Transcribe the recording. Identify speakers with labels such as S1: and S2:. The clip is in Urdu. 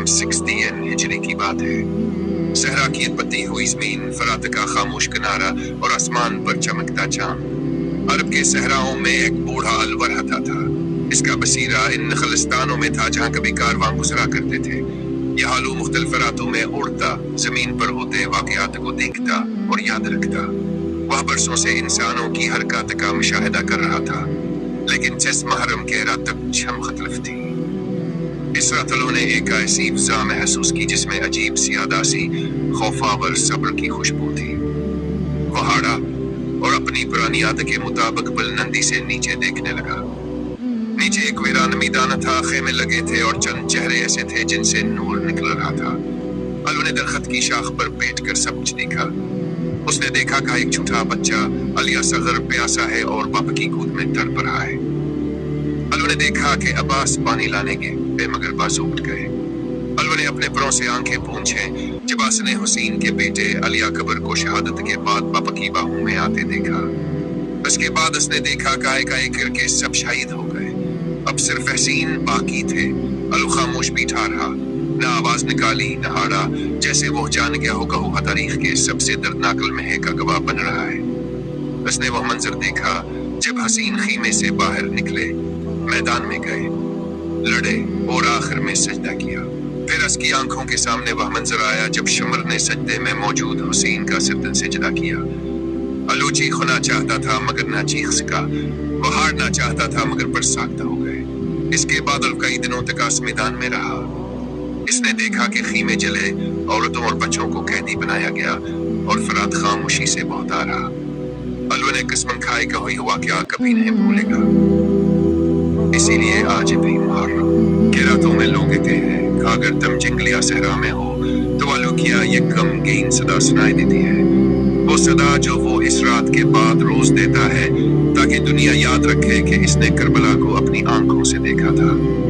S1: 61 ہجری کی بات ہے۔ صحرا کی پتی ہوئی زمین، فرات کا خاموش کنارہ اور آسمان پر چمکتا چاند۔ عرب کے صحراؤں میں ایک بوڑھا الور رہتا تھا۔ اس کا بصیرہ ان خلستانوں میں تھا جہاں کبھی کارواں گزرا کرتے تھے۔ یہ حالو مختلف راتوں میں اڑتا، زمین پر ہوتے واقعات کو دیکھتا اور یاد رکھتا۔ وہ برسوں سے انسانوں کی حرکات کا مشاہدہ کر رہا تھا، لیکن جس محرم کے رات تک چھم مختلف تھی۔ اس رات انہوں نے ایک ایسی فضا محسوس کی جس میں عجیب سی اداسی، خوفاور صبر کی خوشبو تھی۔ وہ ہاڑا اور اپنی پرانی عادت کے مطابق بلندی سے نیچے دیکھنے لگا۔ نیچے ایک ویران میدان تھا، خیمے لگے تھے اور چند چہرے ایسے تھے جن سے نور نکل رہا تھا۔ الو نے درخت کی شاخ پر بیٹھ کر سب کچھ دیکھا۔ اس نے دیکھا کہ ایک چھوٹا بچہ علیہ صغر پیاسا ہے اور باپ کی گود میں تڑپ رہا ہے۔ الو نے دیکھا کہ عباس پانی لانے گئے مگر بازو اٹھ گئے۔ الو نے اپنے پروں سے آنکھیں پونچھیں جب اس نے حسین کے بیٹے علی اکبر کو شہادت کے بعد باپ کی باہوں میں آتے دیکھا۔ اس کے بعد اس نے دیکھا کہ ایک کر کے سب شہید ہو گئے۔ اب صرف حسین باقی تھے۔ الو خاموش بیٹھا رہا، نہ آواز نکالی نہ ہاڑا، جیسے وہ جان گیا ہو کہ تاریخ کے سب سے دردناک لمحے کا گواہ بن رہا ہے۔ اس نے وہ منظر دیکھا جب حسین خیمے سے باہر نکلے، میدان میں گئے، لڑے اور آخر میں سجدہ کیا۔ پھر اس کی آنکھوں کے سامنے وہ منظر آیا جب شمر نے سجدے میں موجود حسین کا سردن سے جدا کیا۔ الو چیخنا چاہتا تھا مگر نہ چیخ سکا، وہ ہارنا چاہتا تھا مگر برساختہ ہو گئے۔ اس کے بعد الو کئی دنوں تک اس میدان میں رہا۔ اس نے دیکھا کہ خیمے جلے، عورتوں اور بچوں کو قیدی بنایا گیا اور فرات خاموشی سے بہتا رہا۔ الو نے قسم کھائی کہ ہوئی ہوا کیا کبھی نہیں بھولے گا۔ اسی لیے آج بھی محرم کے راتوں میں لوگ کہتے ہیں کہ اگر تم جنگلیہ صحرا میں ہو تو الو کیا یہ غمگین صدا سنائی دیتی ہے، وہ صدا جو وہ اس رات کے بعد روز دیتا ہے تاکہ دنیا یاد رکھے کہ اس نے کربلا کو اپنی آنکھوں سے دیکھا تھا۔